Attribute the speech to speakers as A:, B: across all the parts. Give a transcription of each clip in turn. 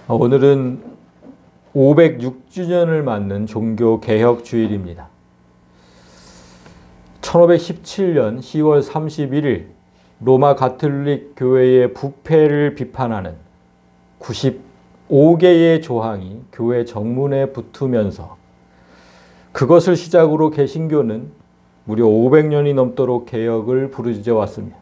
A: 오늘은 506주년을 맞는 종교개혁주일입니다. 1517년 10월 31일 로마 가톨릭 교회의 부패를 비판하는 95개의 조항이 교회 정문에 붙으면서 그것을 시작으로 개신교는 무려 500년이 넘도록 개혁을 부르짖어 왔습니다.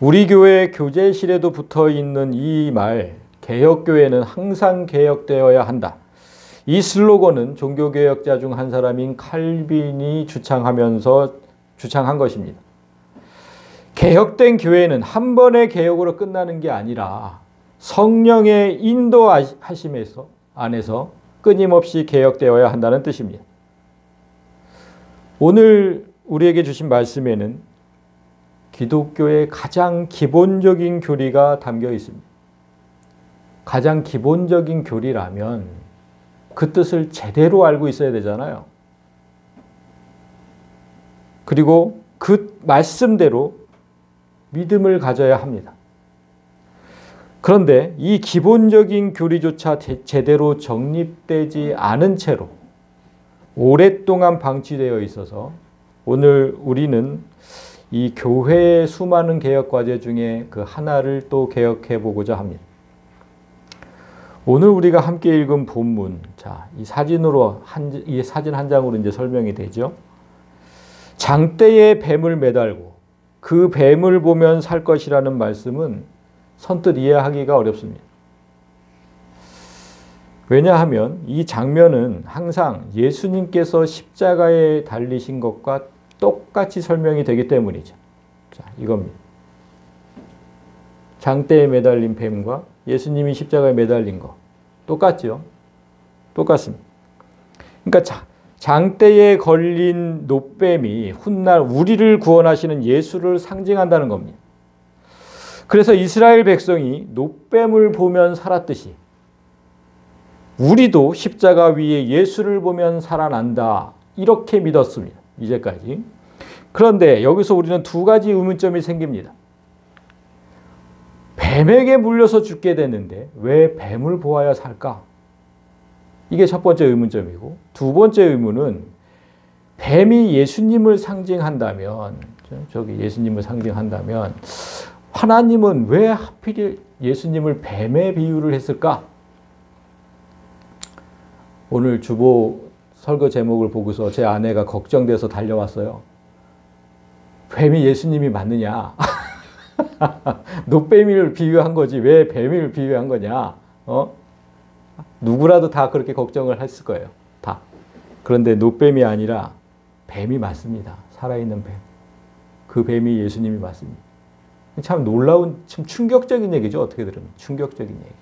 A: 우리 교회 교재실에도 붙어 있는 이 말, 개혁교회는 항상 개혁되어야 한다. 이 슬로건은 종교개혁자 중 한 사람인 칼빈이 주창한 것입니다. 개혁된 교회는 한 번의 개혁으로 끝나는 게 아니라 성령의 인도하심 안에서 끊임없이 개혁되어야 한다는 뜻입니다. 오늘 우리에게 주신 말씀에는 기독교의 가장 기본적인 교리가 담겨 있습니다. 가장 기본적인 교리라면 그 뜻을 제대로 알고 있어야 되잖아요. 그리고 그 말씀대로 믿음을 가져야 합니다. 그런데 이 기본적인 교리조차 제대로 정립되지 않은 채로 오랫동안 방치되어 있어서 오늘 우리는 이 교회의 수많은 개혁 과제 중에 그 하나를 또 개혁해 보고자 합니다. 오늘 우리가 함께 읽은 본문, 이 사진으로 이 사진 한 장으로 이제 설명이 되죠. 장대에 뱀을 매달고 그 뱀을 보면 살 것이라는 말씀은 선뜻 이해하기가 어렵습니다. 왜냐하면 이 장면은 항상 예수님께서 십자가에 달리신 것과 똑같이 설명이 되기 때문이죠. 이겁니다. 장대에 매달린 뱀과 예수님이 십자가에 매달린 거 똑같죠? 똑같습니다. 그러니까 장대에 걸린 놋뱀이 훗날 우리를 구원하시는 예수를 상징한다는 겁니다. 그래서 이스라엘 백성이 놋뱀을 보면 살았듯이 우리도 십자가 위에 예수를 보면 살아난다. 이렇게 믿었습니다. 이제까지. 그런데 여기서 우리는 두 가지 의문점이 생깁니다. 뱀에게 물려서 죽게 됐는데 왜 뱀을 보아야 살까? 이게 첫 번째 의문점이고, 두 번째 의문은 뱀이 예수님을 상징한다면, 예수님을 상징한다면 하나님은 왜 하필 예수님을 뱀에 비유를 했을까? 오늘 주보 설교 제목을 보고서 제 아내가 걱정돼서 달려왔어요. 뱀이 예수님이 맞느냐? 놋뱀이를 비유한 거지 왜 뱀을 비유한 거냐? 누구라도 다 그렇게 걱정을 했을 거예요. 다. 그런데 놋뱀이 아니라 뱀이 맞습니다. 살아있는 뱀. 그 뱀이 예수님이 맞습니다. 참 놀라운, 참 충격적인 얘기죠. 어떻게 들으면. 충격적인 얘기.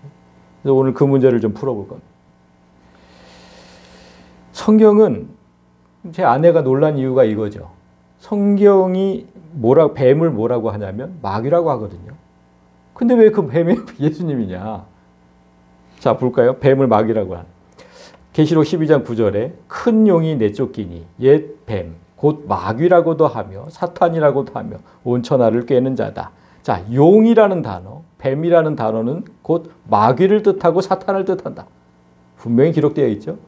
A: 그래서 오늘 그 문제를 좀 풀어볼 겁니다. 성경은 제 아내가 놀란 이유가 이거죠. 성경이 뱀을 뭐라고 하냐면 마귀라고 하거든요. 근데 왜 그 뱀이 예수님이냐? 자, 볼까요? 뱀을 마귀라고 하는. 계시록 12장 9절에 큰 용이 내쫓기니 옛 뱀, 곧 마귀라고도 하며 사탄이라고도 하며 온 천하를 꿰는 자다. 자, 용이라는 단어, 뱀이라는 단어는 곧 마귀를 뜻하고 사탄을 뜻한다. 분명히 기록되어 있죠.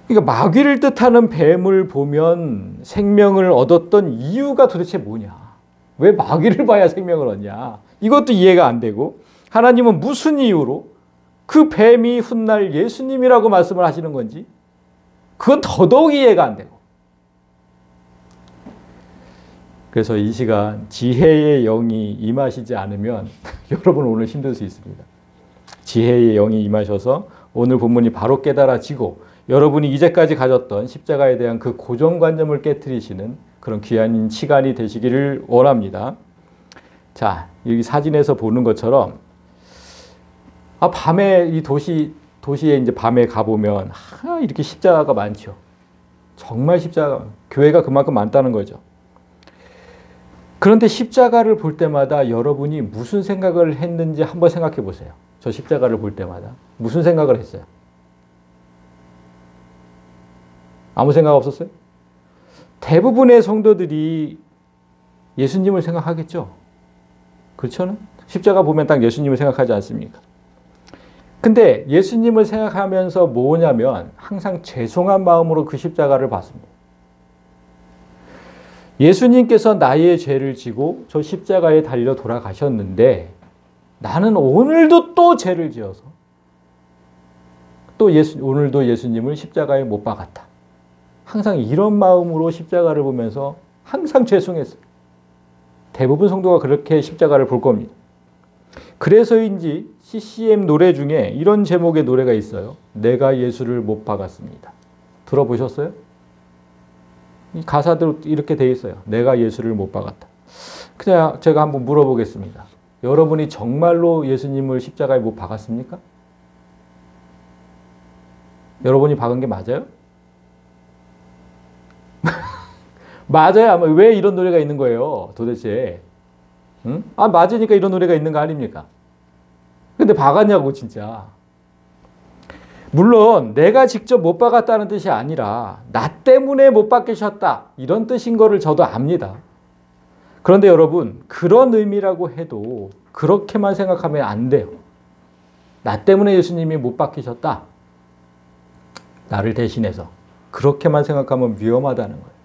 A: 그러니까 마귀를 뜻하는 뱀을 보면 생명을 얻었던 이유가 도대체 뭐냐? 왜 마귀를 봐야 생명을 얻냐? 이것도 이해가 안 되고 하나님은 무슨 이유로 그 뱀이 훗날 예수님이라고 말씀을 하시는 건지 그건 더더욱 이해가 안 되고. 그래서 이 시간 지혜의 영이 임하시지 않으면 여러분 오늘 힘들 수 있습니다. 지혜의 영이 임하셔서 오늘 본문이 바로 깨달아지고 여러분이 이제까지 가졌던 십자가에 대한 그 고정관념을 깨트리시는 그런 귀한 시간이 되시기를 원합니다. 자, 여기 사진에서 보는 것처럼 밤에 이 도시에 이제 밤에 가보면 이렇게 십자가가 많죠. 정말 십자가, 교회가 그만큼 많다는 거죠. 그런데 십자가를 볼 때마다 여러분이 무슨 생각을 했는지 한번 생각해 보세요. 저 십자가를 볼 때마다 무슨 생각을 했어요? 아무 생각 없었어요? 대부분의 성도들이 예수님을 생각하겠죠. 그렇죠? 십자가 보면 딱 예수님을 생각하지 않습니까? 근데 예수님을 생각하면서 뭐냐면 항상 죄송한 마음으로 그 십자가를 봤습니다. 예수님께서 나의 죄를 지고 저 십자가에 달려 돌아가셨는데 나는 오늘도 또 죄를 지어서 오늘도 예수님을 십자가에 못 박았다. 항상 이런 마음으로 십자가를 보면서 항상 죄송했어요. 대부분 성도가 그렇게 십자가를 볼 겁니다. 그래서인지 CCM 노래 중에 이런 제목의 노래가 있어요. 내가 예수를 못 박았습니다. 들어보셨어요? 이 가사대로 이렇게 돼 있어요. 내가 예수를 못 박았다. 그냥 제가 한번 물어보겠습니다. 여러분이 정말로 예수님을 십자가에 못 박았습니까? 여러분이 박은 게 맞아요? 맞아요. 아마 왜 이런 노래가 있는 거예요? 도대체. 응? 아, 맞으니까 이런 노래가 있는 거 아닙니까? 근데 박았냐고 진짜. 물론 내가 직접 못 박았다는 뜻이 아니라 나 때문에 못 박히셨다 이런 뜻인 거를 저도 압니다. 그런데 여러분 그런 의미라고 해도 그렇게만 생각하면 안 돼요. 나 때문에 예수님이 못 박히셨다. 나를 대신해서. 그렇게만 생각하면 위험하다는 거예요.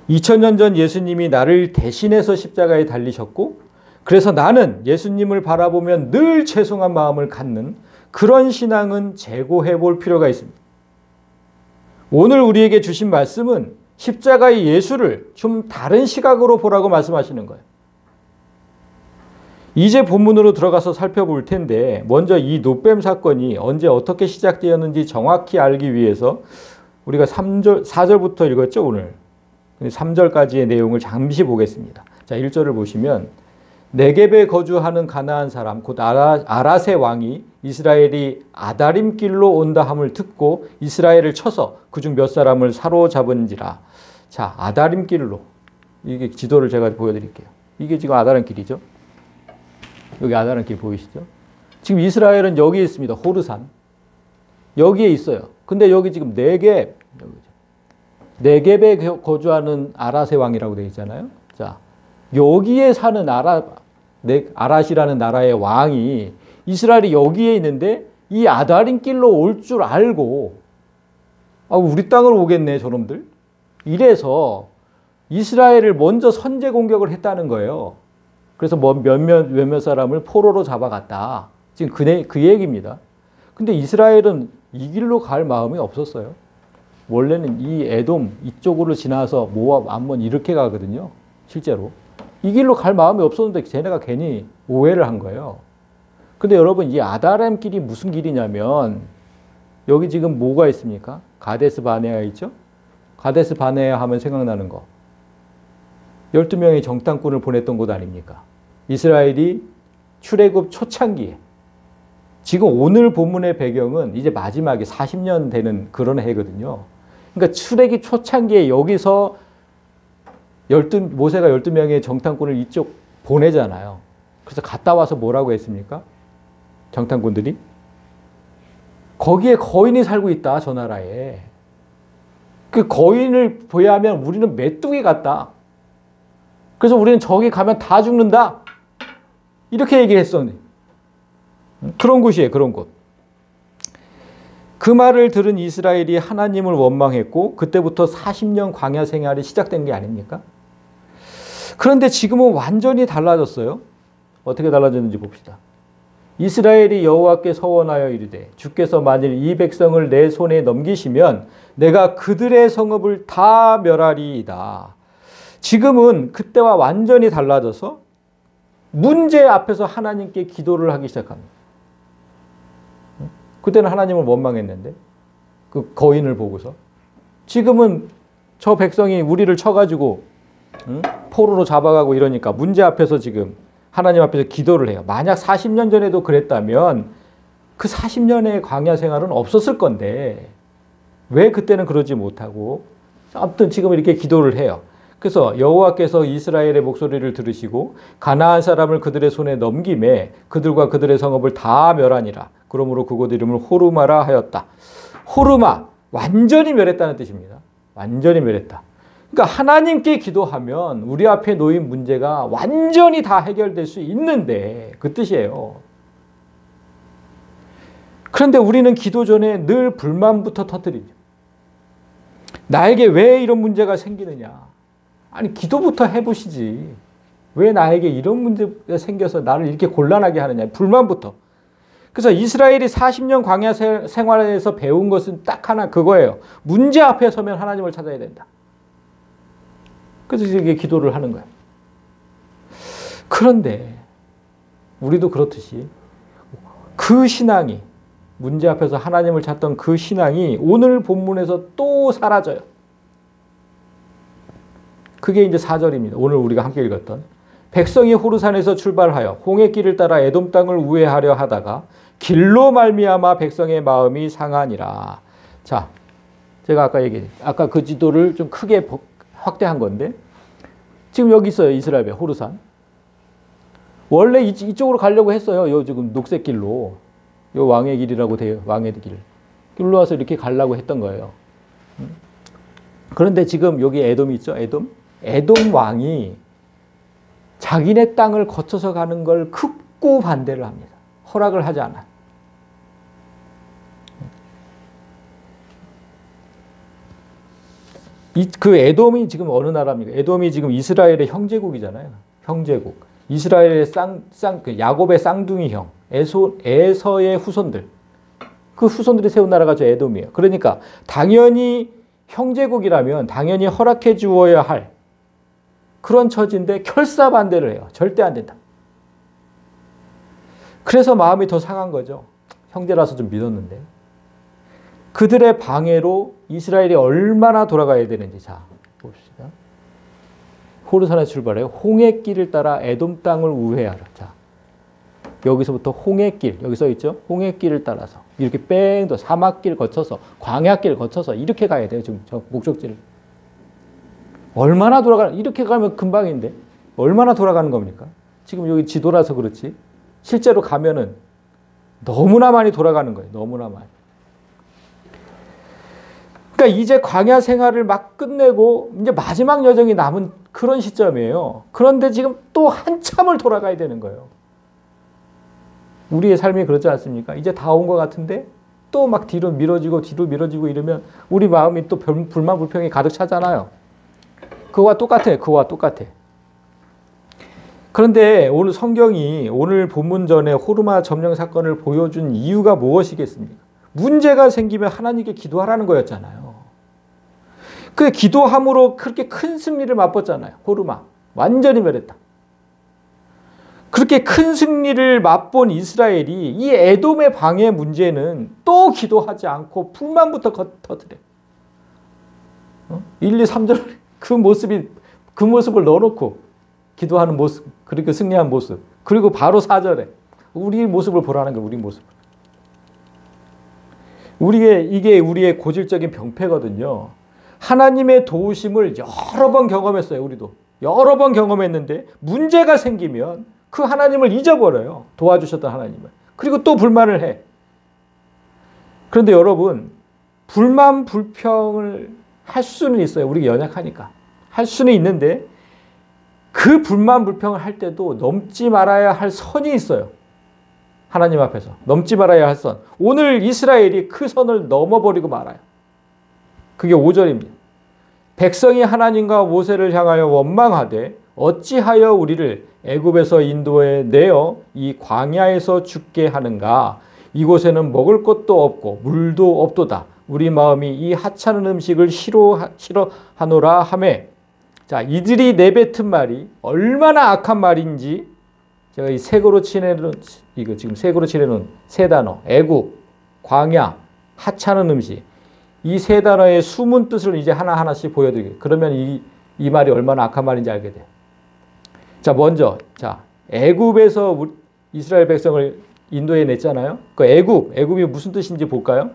A: 2000년 전 예수님이 나를 대신해서 십자가에 달리셨고 그래서 나는 예수님을 바라보면 늘 죄송한 마음을 갖는 그런 신앙은 재고해 볼 필요가 있습니다. 오늘 우리에게 주신 말씀은 십자가의 예수를 좀 다른 시각으로 보라고 말씀하시는 거예요. 이제 본문으로 들어가서 살펴볼 텐데 먼저 이 노뱀 사건이 언제 어떻게 시작되었는지 정확히 알기 위해서 우리가 4절부터 읽었죠 오늘. 3절까지의 내용을 잠시 보겠습니다. 자, 1절을 보시면 네겝에 거주하는 가나안 사람 곧 아랏의 왕이 이스라엘이 아다림 길로 온다 함을 듣고 이스라엘을 쳐서 그중 몇 사람을 사로잡은지라. 자, 아다림 길로. 이게 지도를 제가 보여드릴게요. 이게 지금 아다림 길이죠. 여기 아다림 길 보이시죠? 지금 이스라엘은 여기에 있습니다. 호르산. 여기에 있어요. 근데 여기 지금 네겝에 거주하는 아랏의 왕이라고 되어 있잖아요. 자, 여기에 사는 아랏이라는 나라의 왕이 이스라엘이 여기에 있는데 이 아다림 길로 올 줄 알고 우리 땅으로 오겠네 저놈들. 이래서 이스라엘을 먼저 선제 공격을 했다는 거예요. 그래서 몇몇 사람을 포로로 잡아갔다. 지금 그 얘기입니다. 근데 이스라엘은 이 길로 갈 마음이 없었어요. 원래는 이 에돔 이쪽으로 지나서 모압, 암몬 이렇게 가거든요. 실제로. 이 길로 갈 마음이 없었는데 쟤네가 괜히 오해를 한 거예요. 근데 여러분 이 아다람 길이 무슨 길이냐면 여기 지금 뭐가 있습니까? 가데스 바네아 있죠? 가데스 바네아 하면 생각나는 거. 12명의 정탐꾼을 보냈던 곳 아닙니까? 이스라엘이 출애굽 초창기에. 지금 오늘 본문의 배경은 이제 마지막에 40년 되는 그런 해거든요. 그러니까 출애굽 초창기에 여기서 모세가 12명의 정탐꾼을 이쪽 보내잖아요. 그래서 갔다 와서 뭐라고 했습니까? 정탐꾼들이 거기에 거인이 살고 있다. 저 나라에. 그 거인을 보야하면 우리는 메뚜기 같다. 그래서 우리는 저기 가면 다 죽는다. 이렇게 얘기를 했었는데 그런 곳이에요. 그런 곳. 그 말을 들은 이스라엘이 하나님을 원망했고 그때부터 40년 광야 생활이 시작된 게 아닙니까? 그런데 지금은 완전히 달라졌어요. 어떻게 달라졌는지 봅시다. 이스라엘이 여호와께 서원하여 이르되 주께서 만일 이 백성을 내 손에 넘기시면 내가 그들의 성읍을 다 멸하리이다. 지금은 그때와 완전히 달라져서 문제 앞에서 하나님께 기도를 하기 시작합니다. 그때는 하나님을 원망했는데 그 거인을 보고서 지금은 저 백성이 우리를 쳐가지고 포로로 잡아가고 이러니까 문제 앞에서 지금 하나님 앞에서 기도를 해요. 만약 40년 전에도 그랬다면 그 40년의 광야 생활은 없었을 건데 왜 그때는 그러지 못하고 아무튼 지금 이렇게 기도를 해요. 그래서 여호와께서 이스라엘의 목소리를 들으시고 가나안 사람을 그들의 손에 넘김에 그들과 그들의 성읍을 다 멸하니라. 그러므로 그곳 이름을 호르마라 하였다. 호르마, 완전히 멸했다는 뜻입니다. 완전히 멸했다. 그러니까 하나님께 기도하면 우리 앞에 놓인 문제가 완전히 다 해결될 수 있는데 그 뜻이에요. 그런데 우리는 기도 전에 늘 불만부터 터뜨리죠. 나에게 왜 이런 문제가 생기느냐. 아니 기도부터 해보시지. 왜 나에게 이런 문제가 생겨서 나를 이렇게 곤란하게 하느냐. 불만부터. 그래서 이스라엘이 40년 광야 생활에서 배운 것은 딱 하나 그거예요. 문제 앞에 서면 하나님을 찾아야 된다. 그래서 이게 기도를 하는 거예요. 그런데 우리도 그렇듯이 그 신앙이 문제 앞에서 하나님을 찾던 그 신앙이 오늘 본문에서 또 사라져요. 그게 이제 4절입니다. 오늘 우리가 함께 읽었던 백성이 호르산에서 출발하여 홍해길을 따라 에돔 땅을 우회하려 하다가 길로 말미암아 백성의 마음이 상하니라. 자, 제가 아까 그 지도를 좀 크게 확대한 건데 지금 여기 있어요. 이스라엘 호르산. 원래 이쪽으로 가려고 했어요. 요 지금 녹색 길로. 요 왕의 길이라고 돼요. 왕의 길. 길로 와서 이렇게 가려고 했던 거예요. 그런데 지금 여기 에돔이 있죠. 에돔 왕이 자기네 땅을 거쳐서 가는 걸 극구 반대를 합니다. 허락을 하지 않아요. 그 에돔이 지금 어느 나라입니까? 에돔이 지금 이스라엘의 형제국이잖아요. 형제국. 이스라엘의 야곱의 쌍둥이 형. 에서의 후손들. 그 후손들이 세운 나라가 저 에돔이에요. 그러니까 당연히 형제국이라면 당연히 허락해 주어야 할 그런 처지인데 결사반대를 해요. 절대 안 된다. 그래서 마음이 더 상한 거죠. 형제라서 좀 믿었는데. 그들의 방해로 이스라엘이 얼마나 돌아가야 되는지 자 봅시다. 호르산에서 출발해요. 홍해길을 따라 에돔 땅을 우회하라. 자, 여기서부터 홍해길, 여기 써 있죠? 홍해길을 따라서 이렇게 뺑도 사막길 거쳐서 광야길 거쳐서 이렇게 가야 돼요. 지금 저 목적지를. 얼마나 이렇게 가면 금방인데 얼마나 돌아가는 겁니까? 지금 여기 지도라서 그렇지 실제로 가면은 너무나 많이 돌아가는 거예요. 너무나 많이. 그러니까 이제 광야 생활을 막 끝내고 이제 마지막 여정이 남은 그런 시점이에요. 그런데 지금 또 한참을 돌아가야 되는 거예요. 우리의 삶이 그렇지 않습니까? 이제 다 온 것 같은데 또 막 뒤로 밀어지고 이러면 우리 마음이 또 불만 불평이 가득 차잖아요. 그거와 똑같아. 그런데 오늘 성경이 오늘 본문 전에 호르마 점령 사건을 보여준 이유가 무엇이겠습니까? 문제가 생기면 하나님께 기도하라는 거였잖아요. 그 기도함으로 그렇게 큰 승리를 맛봤잖아요. 호르마. 완전히 멸했다. 그렇게 큰 승리를 맛본 이스라엘이 이 에돔의 방해 문제는 또 기도하지 않고 불만부터 터뜨려. 1, 2, 3절 그 모습을 넣어놓고 기도하는 모습, 그렇게 승리한 모습. 그리고 바로 4절에 우리 모습을 보라는 거예요. 우리 모습을. 이게 우리의 고질적인 병폐거든요. 하나님의 도우심을 여러 번 경험했어요. 우리도. 여러 번 경험했는데 문제가 생기면 그 하나님을 잊어버려요. 도와주셨던 하나님을. 그리고 또 불만을 해. 그런데 여러분 불만 불평을 할 수는 있어요. 우리가 연약하니까. 할 수는 있는데 그 불만 불평을 할 때도 넘지 말아야 할 선이 있어요. 하나님 앞에서. 넘지 말아야 할 선. 오늘 이스라엘이 그 선을 넘어버리고 말아요. 그게 5절입니다. 백성이 하나님과 모세를 향하여 원망하되 어찌하여 우리를 애굽에서 인도해 내어 이 광야에서 죽게 하는가. 이곳에는 먹을 것도 없고 물도 없도다. 우리 마음이 이 하찮은 음식을 싫어하노라 하매. 자, 이들이 내뱉은 말이 얼마나 악한 말인지 제가 이 색으로 칠해놓은 세 단어, 애굽, 광야, 하찮은 음식, 이 세 단어의 숨은 뜻을 이제 하나하나씩 보여드릴게요. 그러면 이 말이 얼마나 악한 말인지 알게 돼요. 자, 먼저, 애굽에서 이스라엘 백성을 인도해 냈잖아요. 그 애굽이 무슨 뜻인지 볼까요?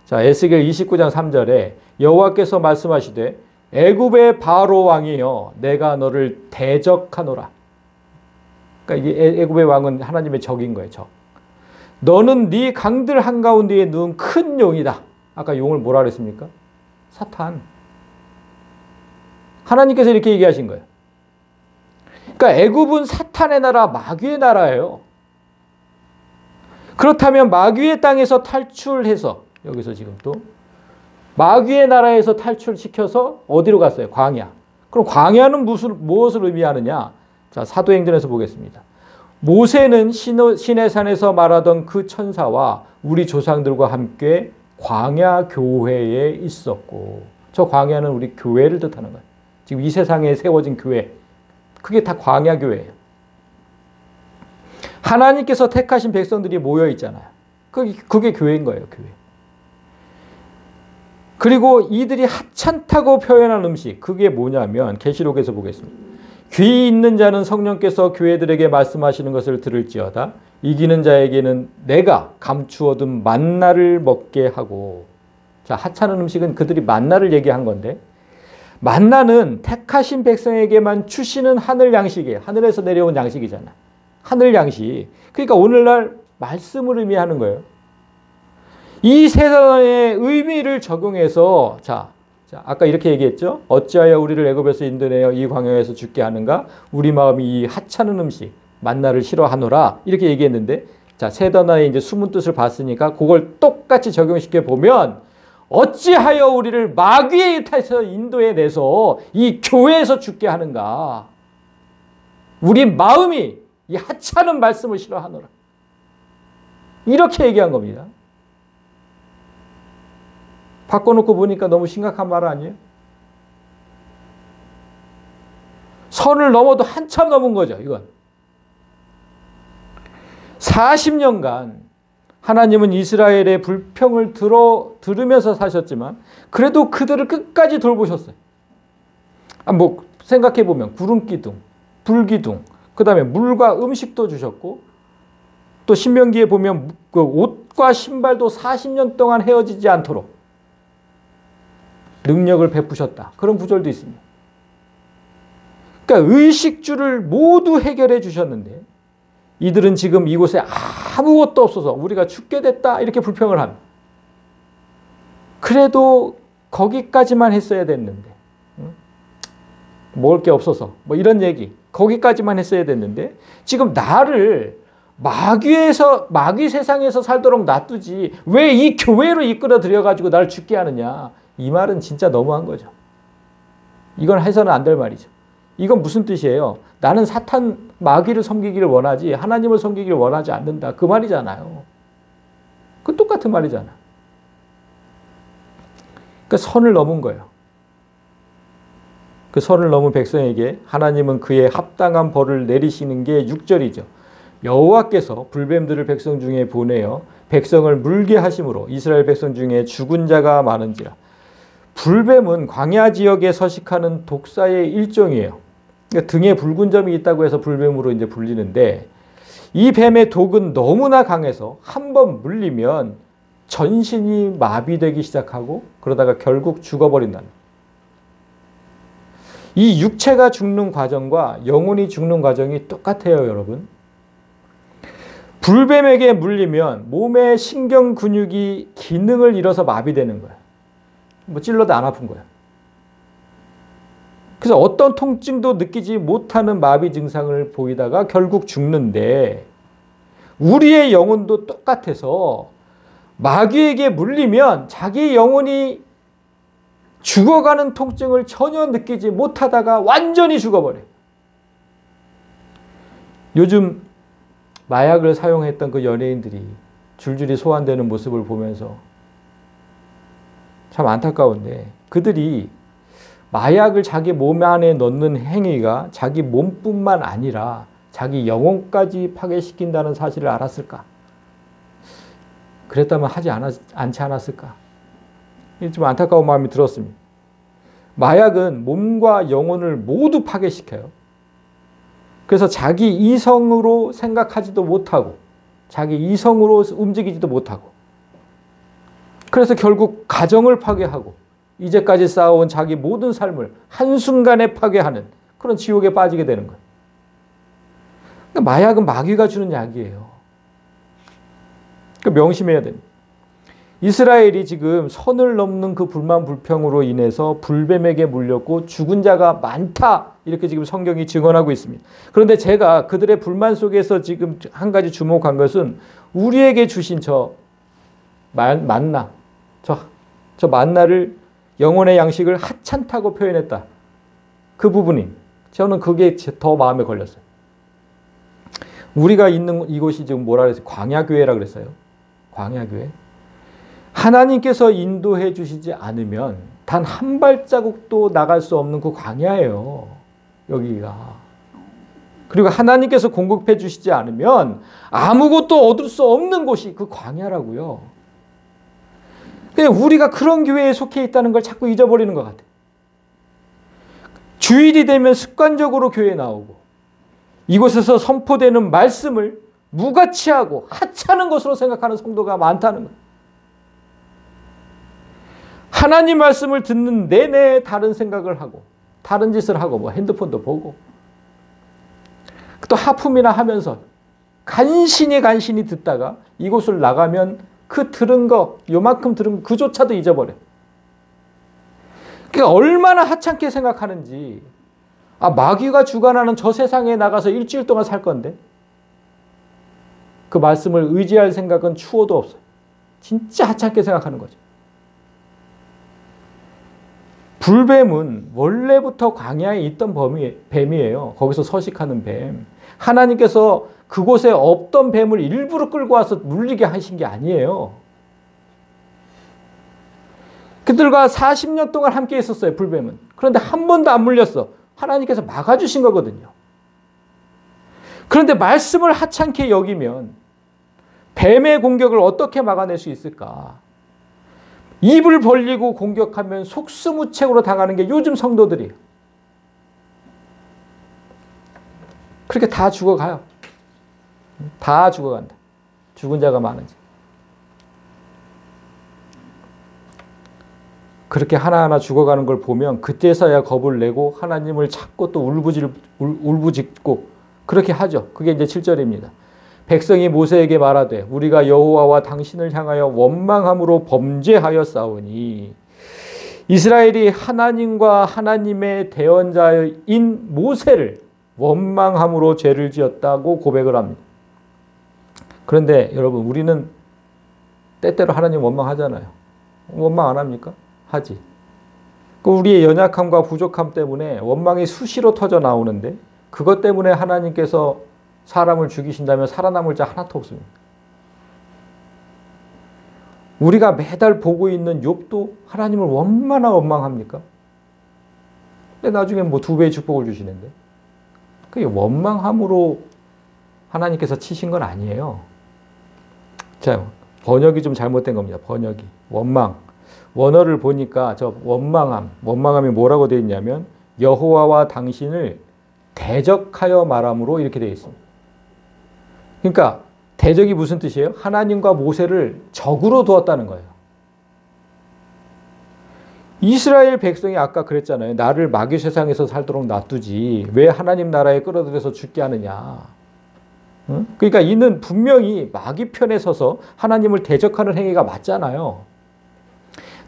A: 자, 에스겔 29장 3절에 여호와께서 말씀하시되 애굽의 바로 왕이여 내가 너를 대적하노라. 그러니까 이게 애굽의 왕은 하나님의 적인 거예요. 적. 너는 네 강들 한가운데에 누운 큰 용이다. 아까 용을 뭐라 그랬습니까? 사탄. 하나님께서 이렇게 얘기하신 거예요. 그러니까 애굽은 사탄의 나라, 마귀의 나라예요. 그렇다면 마귀의 땅에서 탈출해서, 여기서 지금 또 마귀의 나라에서 탈출시켜서 어디로 갔어요? 광야. 그럼 광야는 무엇을 의미하느냐? 자, 사도행전에서 보겠습니다. 모세는 시내 산에서 말하던 그 천사와 우리 조상들과 함께 광야 교회에 있었고, 저 광야는 우리 교회를 뜻하는 거예요. 지금 이 세상에 세워진 교회, 그게 다 광야 교회예요. 하나님께서 택하신 백성들이 모여 있잖아요. 그게 교회인 거예요, 교회. 그리고 이들이 하찮다고 표현한 음식, 그게 뭐냐면 계시록에서 보겠습니다. 귀 있는 자는 성령께서 교회들에게 말씀하시는 것을 들을지어다. 이기는 자에게는 내가 감추어둔 만나를 먹게 하고. 자, 하찮은 음식은 그들이 만나를 얘기한 건데, 만나는 택하신 백성에게만 주시는 하늘 양식이에요. 하늘에서 내려온 양식이잖아. 하늘 양식. 그러니까 오늘날 말씀을 의미하는 거예요. 이 세상의 의미를 적용해서, 자, 아까 이렇게 얘기했죠. 어찌하여 우리를 애굽에서 인도내어 이 광야에서 죽게 하는가? 우리 마음이 이 하찮은 음식 만나를 싫어하노라. 이렇게 얘기했는데, 자, 세 단어의 이제 숨은 뜻을 봤으니까 그걸 똑같이 적용시켜 보면, 어찌하여 우리를 마귀의 탓에서 인도해 내서 이 교회에서 죽게 하는가? 우리 마음이 이 하찮은 말씀을 싫어하노라. 이렇게 얘기한 겁니다. 바꿔놓고 보니까 너무 심각한 말 아니에요? 선을 넘어도 한참 넘은 거죠, 이건. 40년간 하나님은 이스라엘의 불평을 들으면서 사셨지만 그래도 그들을 끝까지 돌보셨어요. 뭐 생각해보면 구름기둥, 불기둥, 그 다음에 물과 음식도 주셨고, 또 신명기에 보면 그 옷과 신발도 40년 동안 헤어지지 않도록 능력을 베푸셨다. 그런 구절도 있습니다. 그러니까 의식주를 모두 해결해 주셨는데 이들은 지금 이곳에 아무것도 없어서 우리가 죽게 됐다 이렇게 불평을 합니다. 그래도 거기까지만 했어야 됐는데, 먹을 게 없어서 뭐 이런 얘기, 거기까지만 했어야 됐는데 지금 나를 마귀 세상에서 살도록 놔두지 왜 이 교회로 이끌어 들여가지고 나를 죽게 하느냐. 이 말은 진짜 너무한 거죠. 이건 해서는 안 될 말이죠. 이건 무슨 뜻이에요? 나는 사탄, 마귀를 섬기기를 원하지 하나님을 섬기기를 원하지 않는다. 그 말이잖아요. 그 똑같은 말이잖아. 그러니까 선을 넘은 거예요. 그 선을 넘은 백성에게 하나님은 그의 합당한 벌을 내리시는 게 6절이죠. 여호와께서 불뱀들을 백성 중에 보내어 백성을 물게 하심으로 이스라엘 백성 중에 죽은 자가 많은지라. 불뱀은 광야 지역에 서식하는 독사의 일종이에요. 그러니까 등에 붉은 점이 있다고 해서 불뱀으로 이제 불리는데, 이 뱀의 독은 너무나 강해서 한번 물리면 전신이 마비되기 시작하고 그러다가 결국 죽어버린다는. 이 육체가 죽는 과정과 영혼이 죽는 과정이 똑같아요, 여러분. 불뱀에게 물리면 몸의 신경 근육이 기능을 잃어서 마비되는 거예요. 뭐 찔러도 안 아픈 거예요. 그래서 어떤 통증도 느끼지 못하는 마비 증상을 보이다가 결국 죽는데, 우리의 영혼도 똑같아서 마귀에게 물리면 자기 영혼이 죽어가는 통증을 전혀 느끼지 못하다가 완전히 죽어버려요. 요즘 마약을 사용했던 그 연예인들이 줄줄이 소환되는 모습을 보면서 참 안타까운데, 그들이 마약을 자기 몸 안에 넣는 행위가 자기 몸뿐만 아니라 자기 영혼까지 파괴시킨다는 사실을 알았을까? 그랬다면 하지 않지 않았을까? 좀 안타까운 마음이 들었습니다. 마약은 몸과 영혼을 모두 파괴시켜요. 그래서 자기 이성으로 생각하지도 못하고 자기 이성으로 움직이지도 못하고, 그래서 결국 가정을 파괴하고 이제까지 쌓아온 자기 모든 삶을 한순간에 파괴하는 그런 지옥에 빠지게 되는 거예요. 그러니까 마약은 마귀가 주는 약이에요. 그러니까 명심해야 됩니다. 이스라엘이 지금 선을 넘는 그 불만 불평으로 인해서 불뱀에게 물렸고 죽은 자가 많다. 이렇게 지금 성경이 증언하고 있습니다. 그런데 제가 그들의 불만 속에서 지금 한 가지 주목한 것은 우리에게 주신 저 만나, 저 만나를 영혼의 양식을 하찮다고 표현했다. 그 부분이 저는 그게 더 마음에 걸렸어요. 우리가 있는 이곳이 지금 뭐라 그랬어요? 광야교회라 그랬어요. 광야교회. 하나님께서 인도해 주시지 않으면 단 한 발자국도 나갈 수 없는 그 광야예요. 여기가. 그리고 하나님께서 공급해 주시지 않으면 아무것도 얻을 수 없는 곳이 그 광야라고요. 그냥 우리가 그런 교회에 속해 있다는 걸 자꾸 잊어버리는 것 같아요. 주일이 되면 습관적으로 교회에 나오고 이곳에서 선포되는 말씀을 무가치하고 하찮은 것으로 생각하는 성도가 많다는 거예요. 하나님 말씀을 듣는 내내 다른 생각을 하고 다른 짓을 하고 뭐 핸드폰도 보고 또 하품이나 하면서 간신히 듣다가 이곳을 나가면 그 들은 거 요만큼 들은 거 그조차도 잊어버려. 그러니까 얼마나 하찮게 생각하는지. 마귀가 주관하는 저 세상에 나가서 일주일 동안 살 건데 그 말씀을 의지할 생각은 추호도 없어요. 진짜 하찮게 생각하는 거죠. 불뱀은 원래부터 광야에 있던 뱀이에요. 거기서 서식하는 뱀. 하나님께서 그곳에 없던 뱀을 일부러 끌고 와서 물리게 하신 게 아니에요. 그들과 40년 동안 함께 있었어요. 불뱀은. 그런데 한 번도 안 물렸어. 하나님께서 막아주신 거거든요. 그런데 말씀을 하찮게 여기면 뱀의 공격을 어떻게 막아낼 수 있을까? 입을 벌리고 공격하면 속수무책으로 당하는 게 요즘 성도들이에요. 그렇게 다 죽어가요. 다 죽어간다. 죽은 자가 많은지. 그렇게 하나하나 죽어가는 걸 보면 그때서야 겁을 내고 하나님을 찾고 또 울부짖고 그렇게 하죠. 그게 이제 7절입니다. 백성이 모세에게 말하되 우리가 여호와와 당신을 향하여 원망함으로 범죄하였사오니 이스라엘이 하나님과 하나님의 대언자인 모세를 원망함으로 죄를 지었다고 고백을 합니다. 그런데 여러분 우리는 때때로 하나님 원망하잖아요. 원망 안 합니까? 하지. 우리의 연약함과 부족함 때문에 원망이 수시로 터져 나오는데 그것 때문에 하나님께서 사람을 죽이신다면 살아남을 자 하나도 없습니다. 우리가 매달 보고 있는 욥도 하나님을 얼마나 원망합니까? 근데 나중에 뭐 2배의 축복을 주시는데 그게 원망함으로 하나님께서 치신 건 아니에요. 자, 번역이 좀 잘못된 겁니다. 번역이. 원망. 원어를 보니까 저 원망함이 뭐라고 되어 있냐면 여호와와 당신을 대적하여 말함으로 이렇게 되어 있습니다. 그러니까 대적이 무슨 뜻이에요? 하나님과 모세를 적으로 두었다는 거예요. 이스라엘 백성이 아까 그랬잖아요. 나를 마귀 세상에서 살도록 놔두지 왜 하나님 나라에 끌어들여서 죽게 하느냐. 응? 그러니까 이는 분명히 마귀 편에 서서 하나님을 대적하는 행위가 맞잖아요.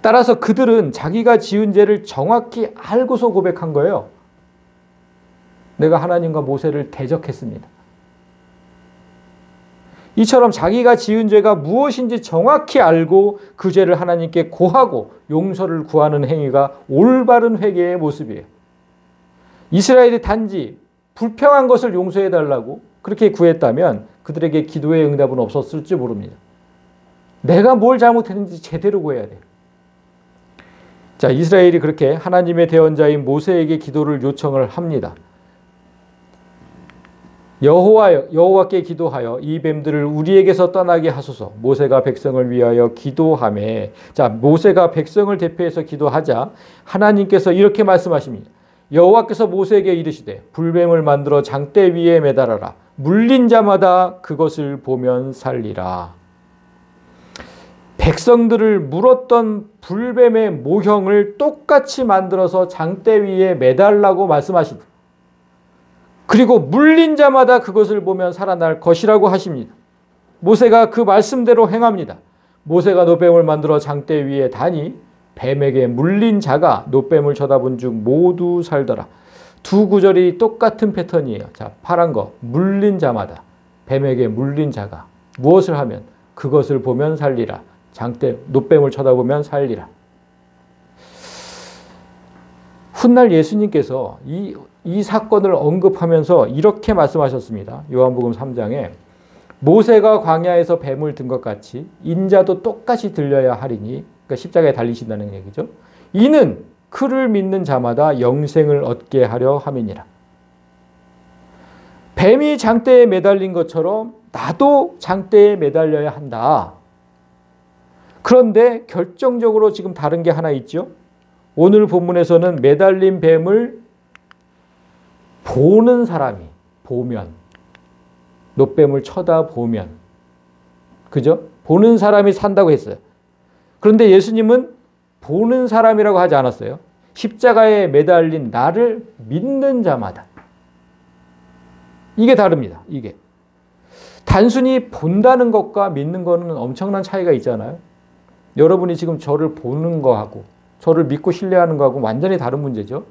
A: 따라서 그들은 자기가 지은 죄를 정확히 알고서 고백한 거예요. 내가 하나님과 모세를 대적했습니다. 이처럼 자기가 지은 죄가 무엇인지 정확히 알고 그 죄를 하나님께 고하고 용서를 구하는 행위가 올바른 회개의 모습이에요. 이스라엘이 단지 불평한 것을 용서해달라고 그렇게 구했다면 그들에게 기도의 응답은 없었을지 모릅니다. 내가 뭘 잘못했는지 제대로 구해야 돼요. 자, 이스라엘이 그렇게 하나님의 대언자인 모세에게 기도를 요청을 합니다. 여호와께 기도하여 이 뱀들을 우리에게서 떠나게 하소서. 모세가 백성을 위하여 기도하매, 자, 모세가 백성을 대표해서 기도하자 하나님께서 이렇게 말씀하십니다. 여호와께서 모세에게 이르시되 불뱀을 만들어 장대 위에 매달아라. 물린 자마다 그것을 보면 살리라. 백성들을 물었던 불뱀의 모형을 똑같이 만들어서 장대 위에 매달라고 말씀하십니다. 그리고 물린 자마다 그것을 보면 살아날 것이라고 하십니다. 모세가 그 말씀대로 행합니다. 모세가 놋뱀을 만들어 장대 위에 다니 뱀에게 물린 자가 놋뱀을 쳐다본 중 모두 살더라. 두 구절이 똑같은 패턴이에요. 자, 파란 거 물린 자마다 뱀에게 물린 자가 무엇을 하면 그것을 보면 살리라. 장대 놋뱀을 쳐다보면 살리라. 훗날 예수님께서 이 사건을 언급하면서 이렇게 말씀하셨습니다. 요한복음 3장에 모세가 광야에서 뱀을 든 것 같이 인자도 똑같이 들려야 하리니, 그러니까 십자가에 달리신다는 얘기죠. 이는 그를 믿는 자마다 영생을 얻게 하려 함이니라. 뱀이 장대에 매달린 것처럼 나도 장대에 매달려야 한다. 그런데 결정적으로 지금 다른 게 하나 있죠. 오늘 본문에서는 매달린 뱀을 보는 사람이 보면, 놋뱀을 쳐다보면, 그죠? 보는 사람이 산다고 했어요. 그런데 예수님은 보는 사람이라고 하지 않았어요. 십자가에 매달린 나를 믿는 자마다. 이게 다릅니다. 이게. 단순히 본다는 것과 믿는 거는 엄청난 차이가 있잖아요. 여러분이 지금 저를 보는 거하고 저를 믿고 신뢰하는 거하고 완전히 다른 문제죠.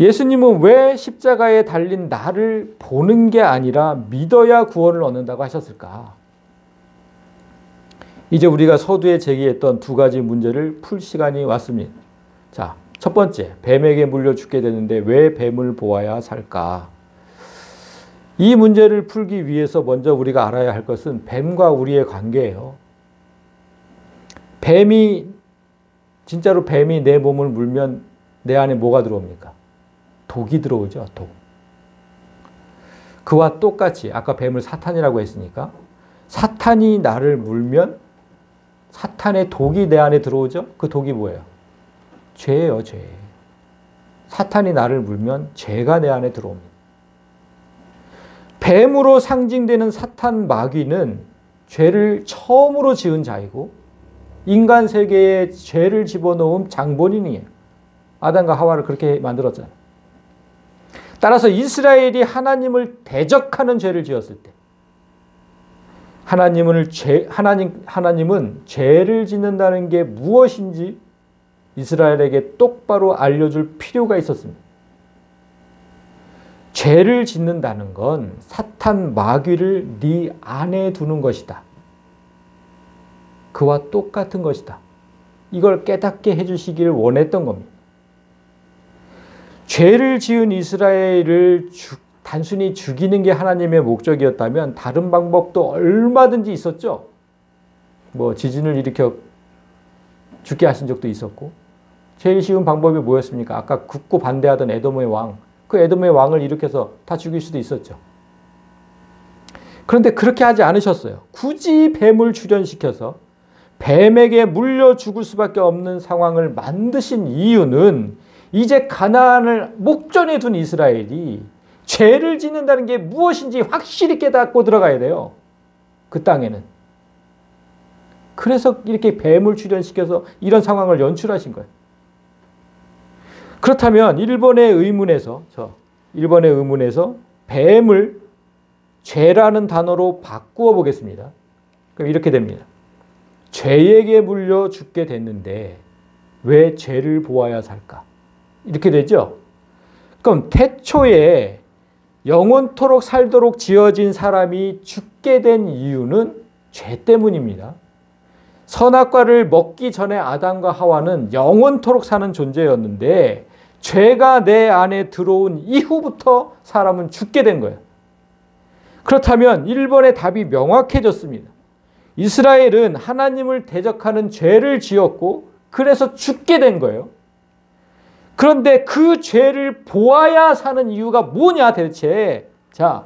A: 예수님은 왜 십자가에 달린 나를 보는 게 아니라 믿어야 구원을 얻는다고 하셨을까? 이제 우리가 서두에 제기했던 두 가지 문제를 풀 시간이 왔습니다. 자, 첫 번째, 뱀에게 물려 죽게 되는데 왜 뱀을 보아야 살까? 이 문제를 풀기 위해서 먼저 우리가 알아야 할 것은 뱀과 우리의 관계예요. 진짜로 뱀이 내 몸을 물면 내 안에 뭐가 들어옵니까? 독이 들어오죠, 독. 그와 똑같이 아까 뱀을 사탄이라고 했으니까 사탄이 나를 물면 사탄의 독이 내 안에 들어오죠? 그 독이 뭐예요? 죄예요, 죄. 사탄이 나를 물면 죄가 내 안에 들어옵니다. 뱀으로 상징되는 사탄 마귀는 죄를 처음으로 지은 자이고 인간 세계에 죄를 집어넣은 장본인이에요. 아담과 하와를 그렇게 만들었잖아요. 따라서 이스라엘이 하나님을 대적하는 죄를 지었을 때 하나님은 죄를 짓는다는 게 무엇인지 이스라엘에게 똑바로 알려줄 필요가 있었습니다. 죄를 짓는다는 건 사탄 마귀를 네 안에 두는 것이다. 그와 똑같은 것이다. 이걸 깨닫게 해주시기를 원했던 겁니다. 죄를 지은 이스라엘을 단순히 죽이는 게 하나님의 목적이었다면 다른 방법도 얼마든지 있었죠. 뭐 지진을 일으켜 죽게 하신 적도 있었고 제일 쉬운 방법이 뭐였습니까? 아까 굳고 반대하던 에돔의 왕, 그 에돔의 왕을 일으켜서 다 죽일 수도 있었죠. 그런데 그렇게 하지 않으셨어요. 굳이 뱀을 출현시켜서 뱀에게 물려 죽을 수밖에 없는 상황을 만드신 이유는 이제 가나안을 목전에 둔 이스라엘이 죄를 짓는다는 게 무엇인지 확실히 깨닫고 들어가야 돼요. 그 땅에는. 그래서 이렇게 뱀을 출현시켜서 이런 상황을 연출하신 거예요. 그렇다면 1번의 의문에서 뱀을 죄라는 단어로 바꾸어 보겠습니다. 그럼 이렇게 됩니다. 죄에게 물려 죽게 됐는데 왜 죄를 보아야 살까? 이렇게 되죠. 그럼 태초에 영원토록 살도록 지어진 사람이 죽게 된 이유는 죄 때문입니다. 선악과를 먹기 전에 아담과 하와는 영원토록 사는 존재였는데 죄가 내 안에 들어온 이후부터 사람은 죽게 된 거예요. 그렇다면 1번의 답이 명확해졌습니다. 이스라엘은 하나님을 대적하는 죄를 지었고 그래서 죽게 된 거예요. 그런데 그 죄를 보아야 사는 이유가 뭐냐 대체? 자,